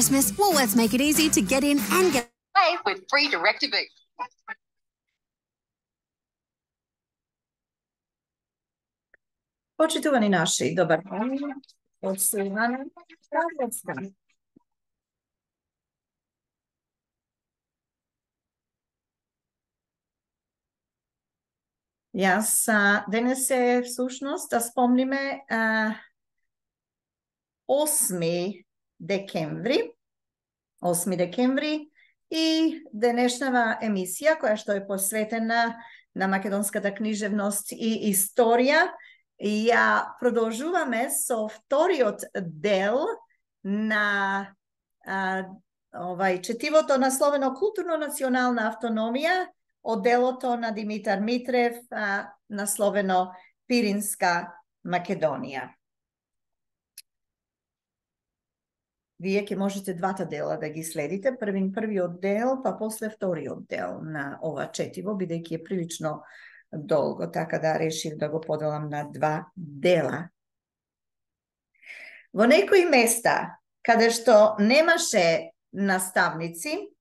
Christmas, Woolworths make it easy to get in and get away with free direct-to-boot. Počitovani naši, dobar dan. Od Silvana Ravlovska. Danes je всъщност, да спомниме, 8 декември. 8 декември и денешната емисија, која што е посветена на македонската книжевност и историја, ја продолжуваме со вториот дел на четивото насловено Културно-национална автономија од делото на Димитар Митрев, насловено Пиринска Македонија. Вие ќе можете двата дела да ги следите, првиот дел, па после вториот дел на ова четиво, бидејќи е прилично долго, така да решив да го поделам на два дела. Во некои места, каде што немаше наставници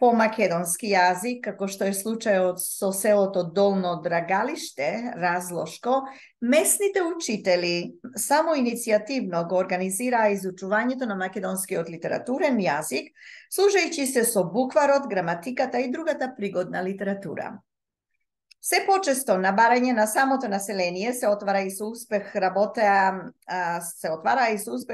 по македонски јазик, како што е случајот со селото Долно Драгалиште, Разлошко, местните учители само иницијативно го организираа изучувањето на македонскиот литературен јазик, служејќи се со букварот, граматиката и другата пригодна литература. Се почесто на барање на самото население се отвара и со успех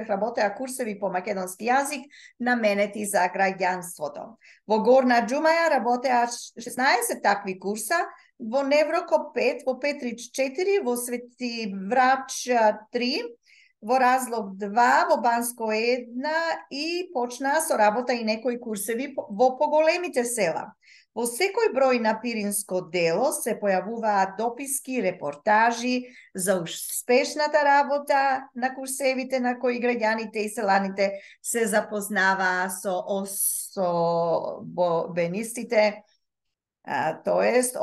работеа курсеви по македонски јазик наменети за граѓанството. Во Горна Џумаја работеа 16 такви курса, во Невроко 5, во Петрич 4, во Свети Врач 3, во Разлог 2, во Банско 1 и почнаа со работа и некои курсеви во поголемите села. Во секој број на Пиринско дело се појавуваат дописки, репортажи за успешната работа на курсевите на кои граѓаните и селаните се запознаваа со особеностите, тоест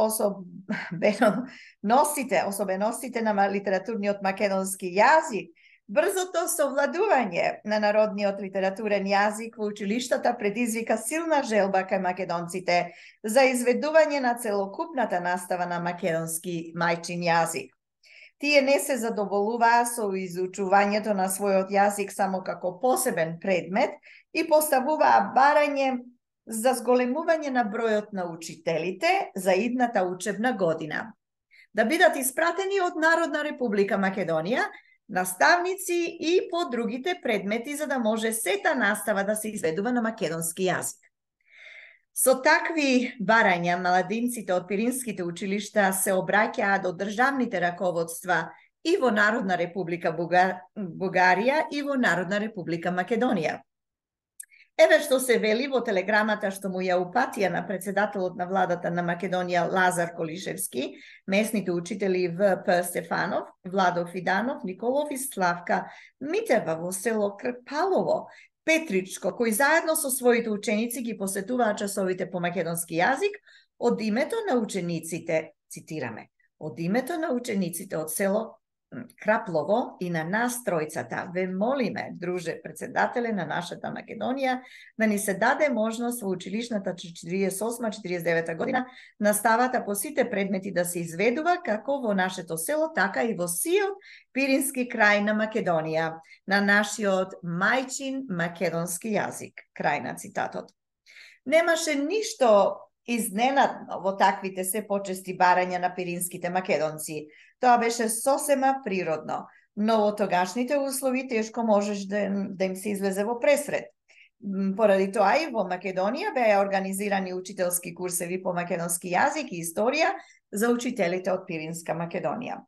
особеностите на литературниот македонски јазик. Брзото совладување на народниот литературен јазик во училиштата предизвика силна желба кај македонците за изведување на целокупната настава на македонски мајчин јазик. Тие не се задоволуваа со изучувањето на својот јазик само како посебен предмет и поставуваа барање за зголемување на бројот на учителите за идната учебна година. Да бидат испратени од Народна република Македонија наставници и по другите предмети, за да може сета настава да се изведува на македонски јазик. Со такви барања, младинците од пиринските училишта се обраќаа до државните раководства и во Народна република Бугарија и во Народна република Македонија. Еве што се вели во телеграмата што му ја упатија на председателот на владата на Македонија Лазар Колишевски, местните учители В.П. Стефанов, Владо Фиданов, Николов и Славка Митева во село Крпалово, Петричко, кои заедно со своите ученици ги посетуваа часовите по македонски јазик од името на учениците, цитираме, од името на учениците од село Краплово и на нас тројцата, ве молиме, друже председателе на нашата Македонија, да ни се даде можност во училишната 48-49 година наставата по сите предмети да се изведува како во нашето село, така и во сиот Пирински крај на Македонија, на нашиот мајчин македонски јазик. Крај на цитатот. Немаше ништо изненадно во таквите се почести барања на пиринските македонци. Тоа беше сосема природно, но во тогашните услови тешко можеш да им се излезе во пресред. Поради тоа и во Македонија беа организирани учителски курсеви по македонски јазик и историја за учителите од Пиринска Македонија.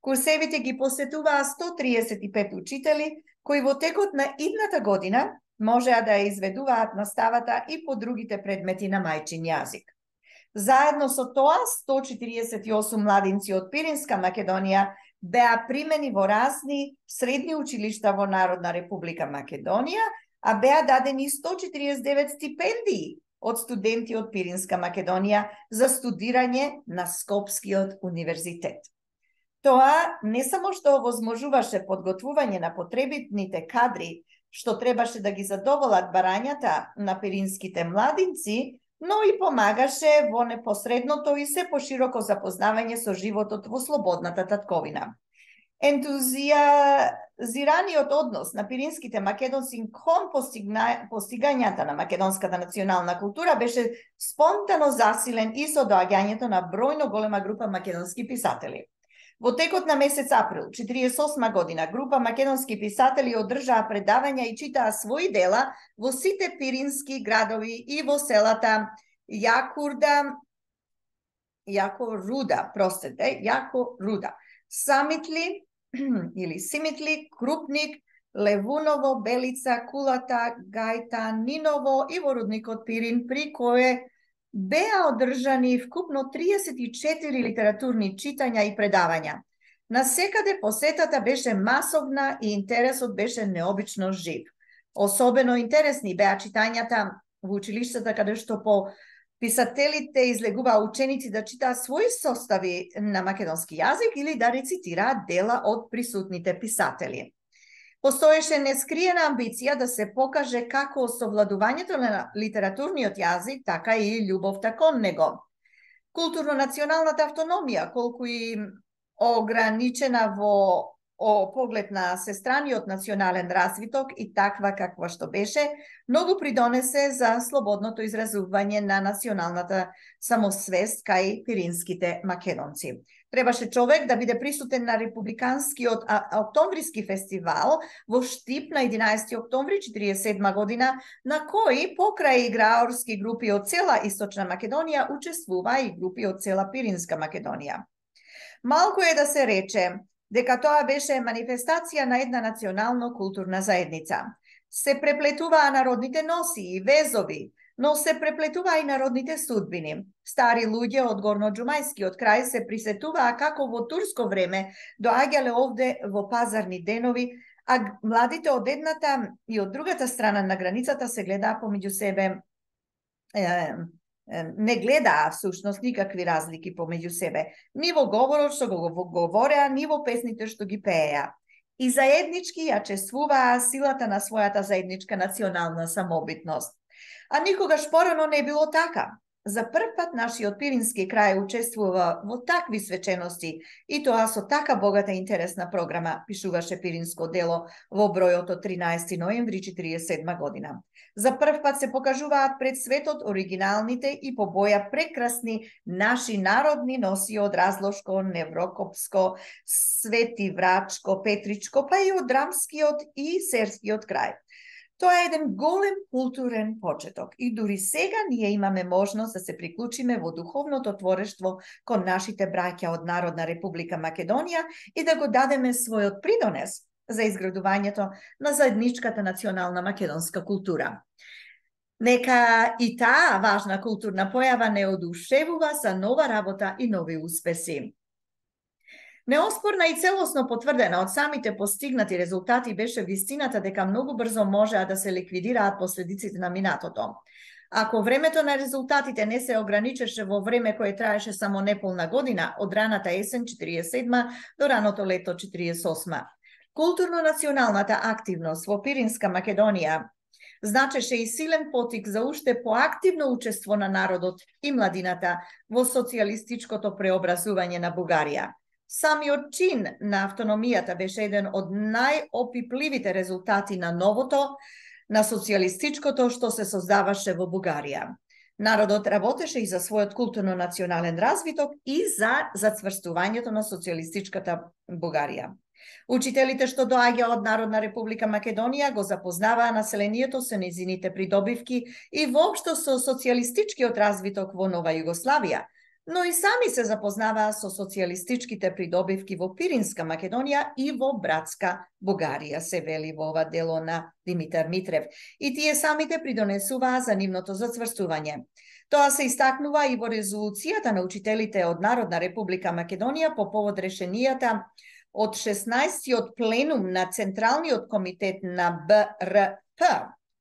Курсевите ги посетуваа 135 учители, кои во текот на идната година можеа да ја изведуваат наставата и по другите предмети на мајчин јазик. Заедно со тоа, 148 младинци од Пиринска Македонија беа примени во разни средни училишта во Народна република Македонија, а беа дадени 149 стипендии од студенти од Пиринска Македонија за студирање на Скопскиот универзитет. Тоа не само што овозможуваше подготвување на потребните кадри што требаше да ги задоволат барањата на пиринските младинци, но и помагаше во непосредното и се пошироко запознавање со животот во слободната татковина. Ентузиазираниот однос на пиринските македонци кон постигањата на македонската национална култура беше спонтано засилен и со доаѓањето на бројно голема група македонски писатели. Во текот на месец април 1948 година група македонски писатели одржаа предавања и читаа своји дела во сите пирински градови и во селата Јакоруда, Самитли или Симитли, Крупник, Левуново, Белица, Кулата, Гајтаниново и во рудникот Пирин, при кое беа одржани вкупно 34 литературни читања и предавања. Насекаде посетата беше масовна и интересот беше необично жив. Особено интересни беа читањата во училиштата каде што по писателите излегуваа ученици да читаат своји состави на македонски јазик или да рецитираат дела од присутните писатели. Постоеше нескриена амбиција да се покаже како совладувањето на литературниот јазик, така и љубовта кон него. Културно-националната автономија, колку и ограничена во поглед на сестраниот национален развиток и таква каква што беше, многу придонесе за слободното изразување на националната самосвест кај пиринските македонци. Требаше човек да биде присутен на републиканскиот октомвриски фестивал во Штип на 11 октомври 1947 година, на кој покрај играорски групи од цела Источна Македонија учествува и групи од цела Пиринска Македонија. Малку е да се рече дека тоа беше манифестација на една национално-културна заедница. Се преплетуваа народните носи и везови, но се преплетуваа и народните судбини. Стари луѓе од горноџумајскиот крај се присетуваа како во турско време доаѓале овде во пазарни денови, а младите од едната и од другата страна на границата се гледаа помеѓу себе, не гледаа всушност никакви разлики помеѓу себе, ни во говорот што го говореа, ни во песните што ги пееа. И заеднички ја чествуваа силата на својата заедничка национална самобитност. А никогаш порано не било така. За прв пат нашиот пирински крај учествува во такви свечености и тоа со така богата и интересна програма, пишуваше Пиринско дело во бројот од 13 ноември 1947 година. За прв пат се покажуваат пред светот оригиналните и по боја прекрасни наши народни носи од Разлошко, Неврокопско, Свети Врачко, Петричко, па и од Рамскиот и Серскиот крај. Тоа е еден голем културен почеток и дури сега ние имаме можност да се приклучиме во духовното творештво кон нашите браќа од Народна Република Македонија и да го дадеме својот придонес за изградувањето на заедничката национална македонска култура. Нека и таа важна културна појава не одушевува за нова работа и нови успеси. Неоспорна и целосно потврдена од самите постигнати резултати беше вистината дека многу брзо можеа да се ликвидираат последиците на минатото. Ако времето на резултатите не се ограничеше во време кое траеше само неполна година, од раната есен 1947 до раното лето 1948, културно-националната активност во Пиринска Македонија значеше и силен потик за уште поактивно учество на народот и младината во социјалистичкото преобразување на Бугарија. Самиот чин на автономијата беше еден од најопипливите резултати на новото, на социјалистичкото што се создаваше во Бугарија. Народот работеше и за својот културно-национален развиток и за зацврстувањето на социјалистичката Бугарија. Учителите што доаѓа од Народна Република Македонија го запознаваа населението со незините придобивки и воопшто со социјалистичкиот развиток во Нова Југославија, но и сами се запознаваа со социјалистичките придобивки во Пиринска Македонија и во братска Бугарија, се вели во ова дело на Димитар Митрев, и тие самите придонесуваа за нивното зацврстување. Тоа се истакнува и во резолуцијата на учителите од Народна Република Македонија по повод решенијата од 16-тиот пленум на Централниот комитет на БРП,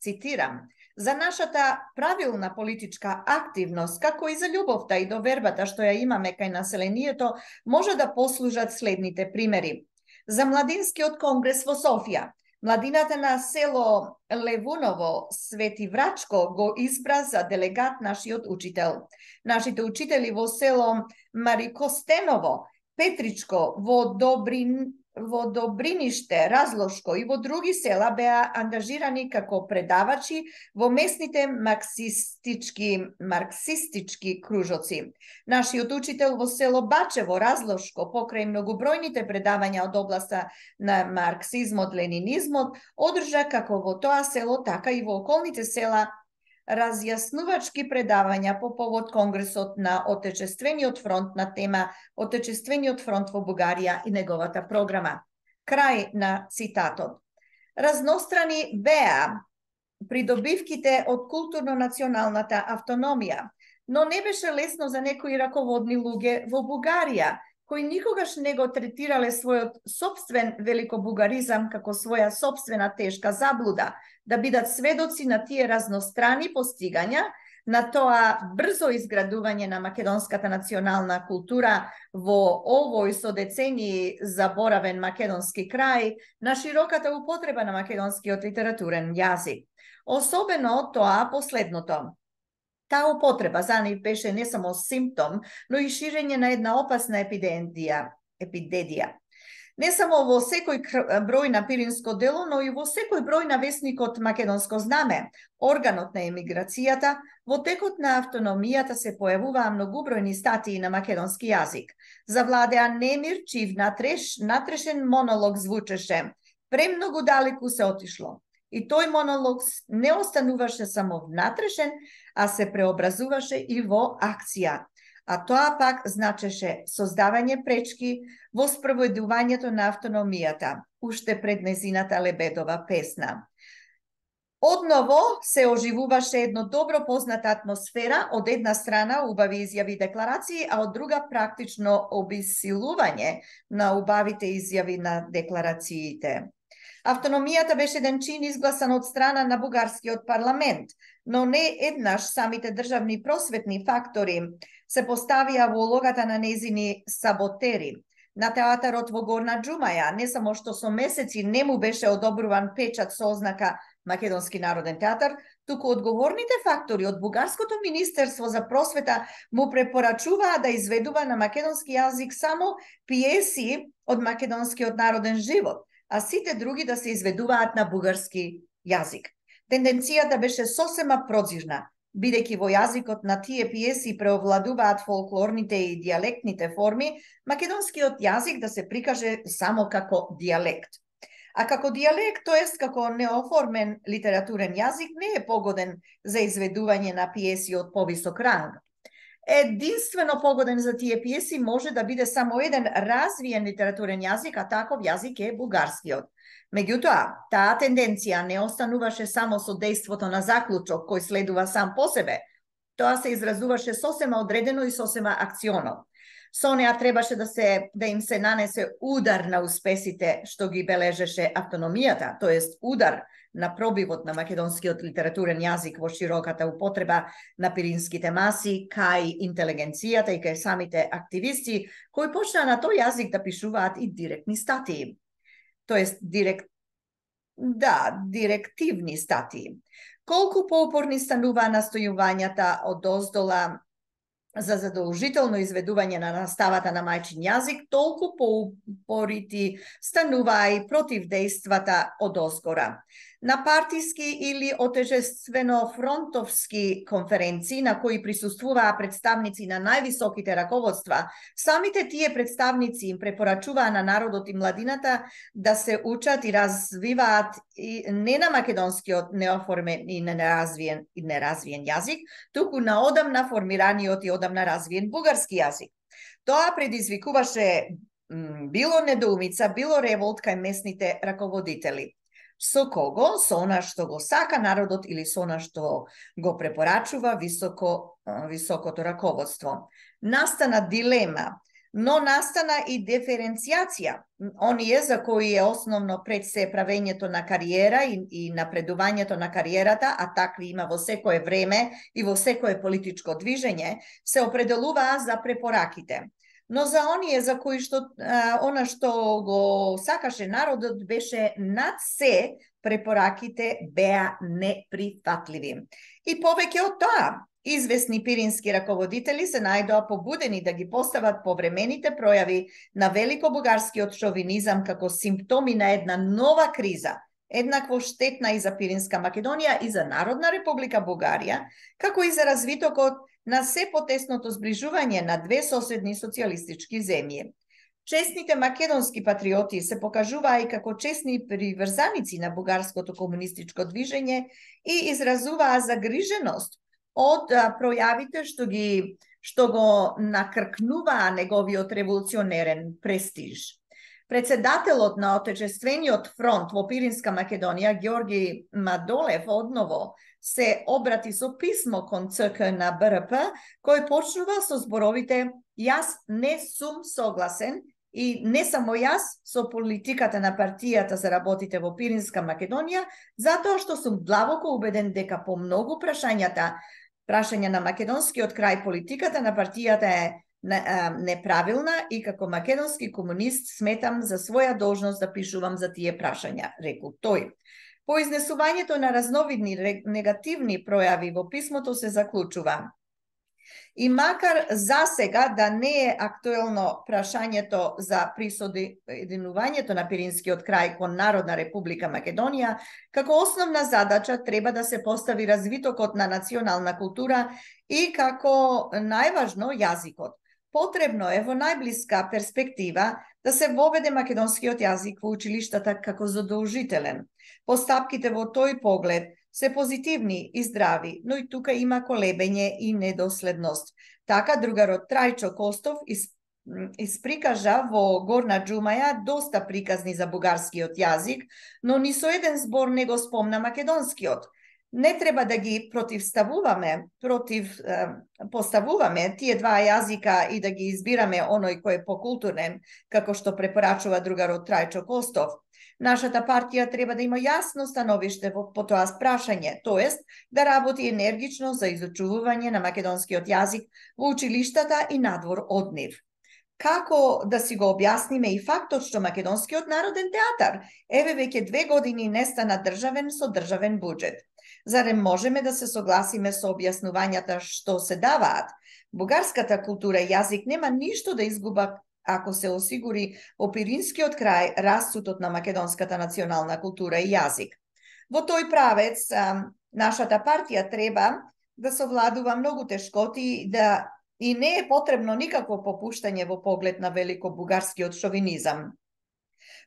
цитирам, за нашата правилна политичка активност, како и за љубовта и довербата што ја имаме кај населението, може да послужат следните примери. За Младинскиот конгрес во Софија, Младината на село Левуново, Свети Врачко, го избра за делегат нашиот учител. Нашите учители во село Марикостеново, Петричко, во Добриниште, Разлошко и во други села беа ангажирани како предавачи во местните марксистички кружоци. Нашиот учител во село Бачево, Разлошко, покрај многобројните предавања од областа на марксизмот, ленинизмот, одржа како во тоа село, така и во околните села разјаснувачки предавања по повод Конгресот на Отечествениот фронт на тема Отечествениот фронт во Бугарија и неговата програма. Крај на цитатот. Разнострани беа придобивките од културно-националната автономија, но не беше лесно за некои раководни луѓе во Бугарија, кои никогаш не го третирале својот собствен великобугаризам како своја собствена тешка заблуда, да бидат сведоци на тие разнострани постигања, на тоа брзо изградување на македонската национална култура во овој со децении заборавен македонски крај, на широката употреба на македонскиот литературен јазик. Особено тоа последното. Таа употреба за нив беше не само симптом, но и ширење на една опасна епидемија. Не само во секој број на Пиринско дело, но и во секој број на весникот Македонско знаме, органот на емиграцијата, во текот на автономијата се појавуваа многубројни статии на македонски јазик. Завладеа немир, чив натрешен монолог звучеше. Премногу далеку се отишло. И тој монолог не остануваше само внатрешен, а се преобразуваше и во акција. А тоа пак значеше создавање пречки во спроведувањето на автономијата, уште пред незината лебедова песна. Одново се оживуваше едно добро позната атмосфера, од една страна убави изјави и декларации, а од друга практично обисилување на убавите изјави на декларациите. Автономијата беше еден чин изгласан од страна на бугарскиот парламент, но не еднаш самите државни просветни фактори се поставија во улогата на незини саботери. На театарот во Горна Џумаја, не само што со месеци не му беше одобруван печат со ознака Македонски народен театар, туку одговорните фактори од Бугарското министерство за просвета му препорачуваа да изведува на македонски јазик само пиеси од македонскиот народен живот, а сите други да се изведуваат на бугарски јазик. Тенденцијата беше сосема прозирна, бидејќи во јазикот на тие пиеси преовладуваат фолклорните и дијалектните форми, македонскиот јазик да се прикаже само како дијалект. А како дијалект, тоест како неоформен литературен јазик, не е погоден за изведување на пиеси од повисок ранг. Единствено погоден за тие пиеси може да биде само еден развиен литературен јазик, а таков јазик е бугарскиот. Меѓутоа, таа тенденција не остануваше само со дејството на заклучок кој следува сам по себе. Тоа се изразуваше сосема одредено и сосема акционо. Со неа требаше да им се нанесе удар на успесите што ги бележеше автономијата, тоест удар на пробивот на македонскиот литературен јазик во широката употреба на пиринските маси, кај интелигенцијата и кај самите активисти, кои почнаа на тој јазик да пишуваат и директни статии. Тоест, директивни статии. Колку поупорни стануваа настојувањата од оздола за задолжително изведување на наставата на мајчин јазик, толку поупорити стануваа и противдејствата од озгора. На партиски или отежествено фронтовски конференции на кои присуствуваа представници на највисоките раководства, самите тие представници им препорачуваа на народот и младината да се учат и развиваат и не на македонскиот неоформен и неразвиен јазик, туку на одамна формираниот и одамна развиен бугарски јазик. Тоа предизвикуваше било недоумица, било револт кај местните раководители. Со кого? Со она што го сака народот или со она што го препорачува високото раководство. Настана дилема, но настана и диференцијација. Оние за кои е основно пред се правењето на кариера и напредувањето на кариерата, а такви има во секое време и во секое политичко движење, се определуваа за препораките. Но за оние за кои што она што го сакаше народот беше над се, препораките беа неприфатливи. И повеќе од тоа, известни пирински раководители се најдоа побудени да ги постават повремените пројави на великобугарскиот шовинизам како симптоми на една нова криза, еднакво штетна и за Пиринска Македонија и за Народна република Бугарија, како и за развитокот на се потесното зближување на две соседни социјалистички земји. Честните македонски патриоти се покажуваа и како честни приврзаници на бугарското комунистичко движење и изразуваа загриженост од пројавите што го накркнуваа неговиот револуционерен престиж. Председателот на Отечествениот фронт во Пиринска Македонија, Георги Мадолев, одново се обрати со писмо кон ЦК на БРП, кој почнува со зборовите "Јас не сум согласен и не само јас со политиката на партијата за работите во Пиринска Македонија, затоа што сум длабоко убеден дека по многу прашања на македонскиот крај политиката на партијата е неправилна и како македонски комунист сметам за своја должност да пишувам за тие прашања, рекол тој. По изнесувањето на разновидни негативни пројави во писмото се заклучува: и макар засега да не е актуелно прашањето за присоединувањето на Пиринскиот крај кон Народна република Македонија, како основна задача треба да се постави развитокот на национална култура и како најважно јазикот. Потребно е во најблиска перспектива да се воведе македонскиот јазик во училиштата како задолжителен. Постапките во тој поглед се позитивни и здрави, но и тука има колебење и недоследност. Така другарот Трајчо Костов исприкажа во Горна Џумаја доста приказни за бугарскиот јазик, но ни со еден збор не го спомна македонскиот. Не треба да ги поставуваме тие два јазика и да ги избираме оној кој е покултурен, како што препорачува другарот Трајчо Костов. Нашата партија треба да има јасно становиште по тоа прашање, тоест да работи енергично за изучување на македонскиот јазик во училиштата и надвор од нив. Како да си го објасниме и фактот што Македонскиот народен театар еве веќе 2 години не стана државен со државен буџет? Зарем можеме да се согласиме со објаснувањата што се даваат? Бугарската култура и јазик нема ништо да изгуба ако се осигури во Пиринскиот крај расцутот на македонската национална култура и јазик. Во тој правец, нашата партија треба да совладува многу тешкоти и не е потребно никакво попуштање во поглед на великобугарскиот шовинизам.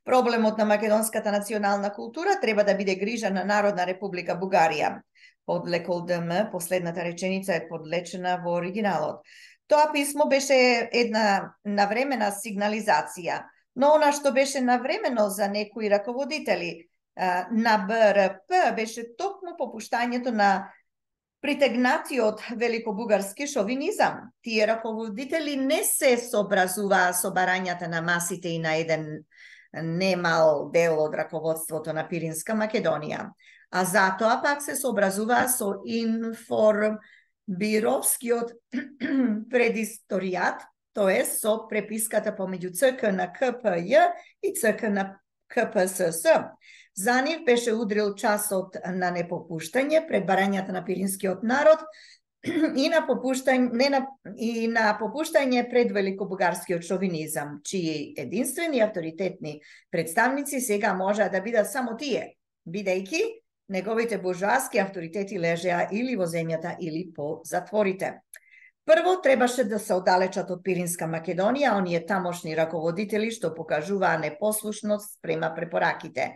Проблемот на македонската национална култура треба да биде грижа на Народна република Бугарија. Подлекол ДМ, последната реченица е подлечена во оригиналот. Тоа писмо беше една навремена сигнализација, но она што беше навремено за некои раководители на БРП беше токму попуштањето на притегнатиот великобугарски шовинизам. Тие раководители не се сообразуваа со барањата на масите и на еден немал дел од раководството на Пиринска Македонија, а затоа пак се сообразуваа со информбировскиот предисторијат, тоест со преписката помеѓу ЦК на КПЈ и ЦК на КПСС. За нив беше удрил часот на непопуштање пред барањата на пиринскиот народ и на попуштање пред великобугарскиот шовинизам, чии единствени авторитетни представници сега можеа да бидат само тие, бидејќи неговите буржоаски авторитети лежеа или во земјата или по затворите. Прво требаше да се оддалечат од Пиринска Македонија оние тамошни раководители што покажуваа непослушност спрема препораките.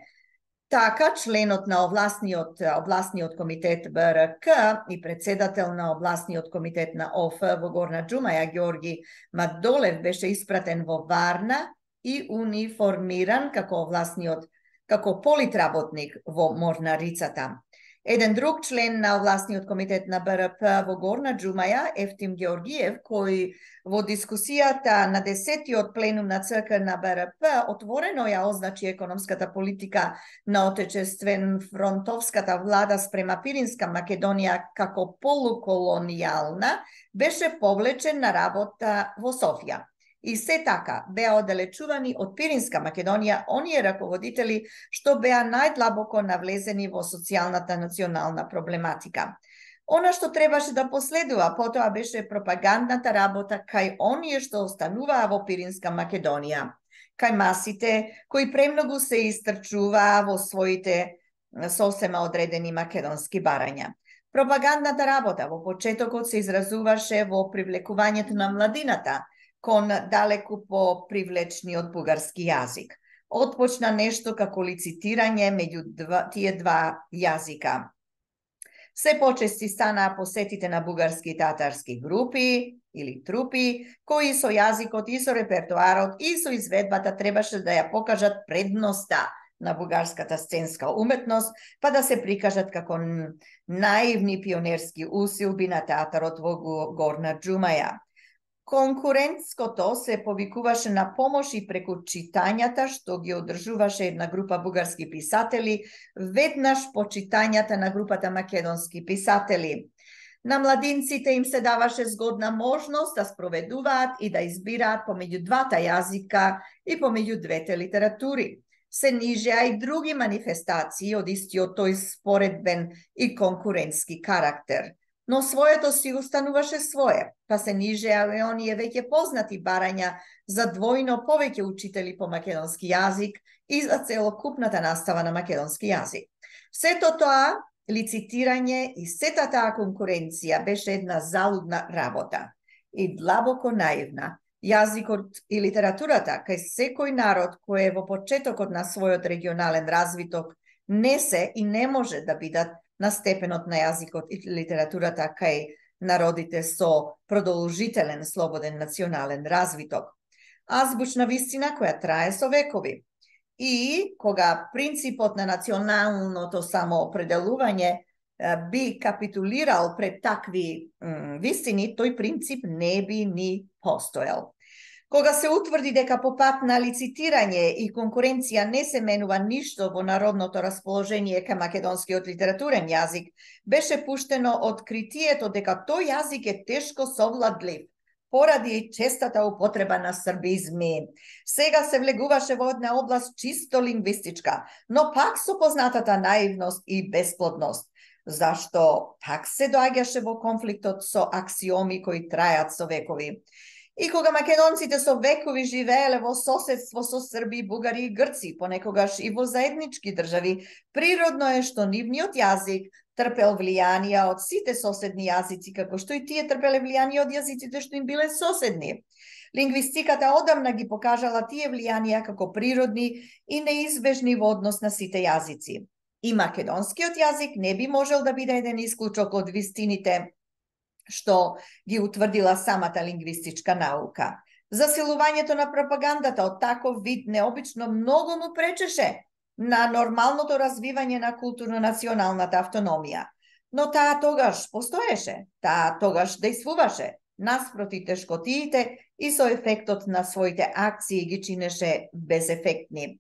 Така, членот на областниот комитет БРК и председател на областниот комитет на ОФ во Горна Џумаја, Георги Мадолев, беше испратен во Варна и униформиран како политработник во Морнарицата. Еден друг член на областниот комитет на БРП во Горна Џумаја, Ефтим Георгиев, кој во дискусијата на 10-тиот пленум на ЦК на БРП отворено ја означи економската политика на Отечествен фронтовската влада спрема Пиринска Македонија како полуколонијална, беше повлечен на работа во Софија. И се така беа оддалечувани од Пиринска Македонија оние раководители што беа најдлабоко навлезени во социјалната национална проблематика. Она што требаше да последува потоа беше пропагандната работа кај оние што остануваа во Пиринска Македонија, кај масите кои премногу се истрчуваа во своите сосема одредени македонски барања. Пропагандната работа во почетокот се изразуваше во привлекувањето на младината кон далеку по привлечниот бугарски јазик. Отпочна нешто како лицитирање меѓу тие два јазика. Се почести станаа посетите на бугарски и татарски групи или трупи, кои со јазикот и со репертуарот и со изведбата требаше да ја покажат предноста на бугарската сценска уметност, па да се прикажат како наивни пионерски усилби на театарот во Горна Џумаја. Конкурентското се повикуваше на помош и преку читањата што ги одржуваше една група бугарски писатели, веднаш по читањата на групата македонски писатели. На младинците им се даваше згодна можност да спроведуваат и да избираат помеѓу двата јазика и помеѓу двете литератури. Се нижеа и други манифестации од истиот тој споредбен и конкурентски карактер. Но своето си остануваше свое, па се нижеа и оние веќе познати барања за двојно повеќе учители по македонски јазик и за целокупната настава на македонски јазик. Сето тоа лицитирање и сета таа конкуренција беше една залудна работа и длабоко наивна. Јазикот и литературата кај секој народ кој е во почетокот на својот регионален развиток не се и не може да бидат на степенот на јазикот и литературата кај народите со продолжителен слободен национален развиток. Азбучна вистина која трае со векови. И кога принципот на националното самоопределување би капитулирал пред такви вистини, тој принцип не би ни постоел. Кога се утврди дека по пат на лицитирање и конкуренција не се менува ништо во народното расположение кај македонскиот литературен јазик, беше пуштено откритието дека тој јазик е тешко совладлив, поради честата употреба на србизми. Сега се влегуваше во една област чисто лингвистичка, но пак со познатата наивност и бесплодност, зашто пак се доаѓаше во конфликтот со аксиоми кои трајат со векови. И кога македонците со векови живееле во соседство со срби, бугари и грци, понекогаш и во заеднички држави, природно е што нивниот јазик трпел влијанија од сите соседни јазици, како што и тие трпеле влијанија од јазиците што им биле соседни. Лингвистиката одамна ги покажала тие влијанија како природни и неизбежни во однос на сите јазици. И македонскиот јазик не би можел да биде еден исклучок од вистините што ги утврдила самата лингвистичка наука. Засилувањето на пропагандата од таков вид необично многу му пречеше на нормалното развивање на културно-националната автономија. Но таа тогаш постоеше, таа тогаш дејствуваше, наспроти тешкотиите и со ефектот на своите акции ги чинеше безефектни.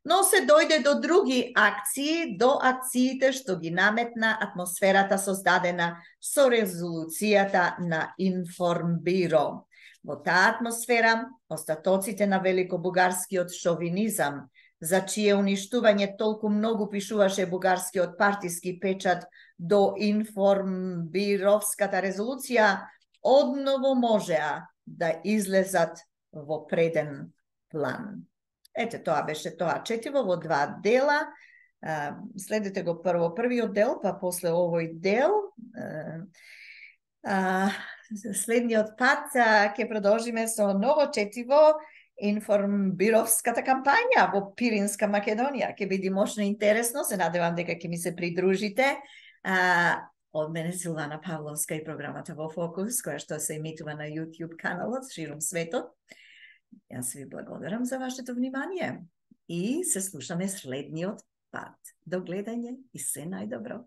Но се дојде до други акции, до акциите што ги наметна атмосферата создадена со резолуцијата на Информбиро. Во таа атмосфера, остатоците на великобугарскиот шовинизам, за чие уништување толку многу пишуваше бугарскиот партиски печат до Информбировската резолуција, одново можеа да излезат во преден план. Ете, тоа беше тоа четиво во два дела. Следете го прво првиот дел, па после овој дел. Следниот пат ќе продолжиме со ново четиво, Информбировската кампања во Пиринска Македонија. Ќе биде мощно интересно, се надевам дека ќе ми се придружите. Од мене Силвана Павловска и програмата Во Фокус, која што се емитува на YouTube каналот широм светот. Јас ви благодарам за вашето внимание и се слушаме следниот пат. До гледање и се најдобро.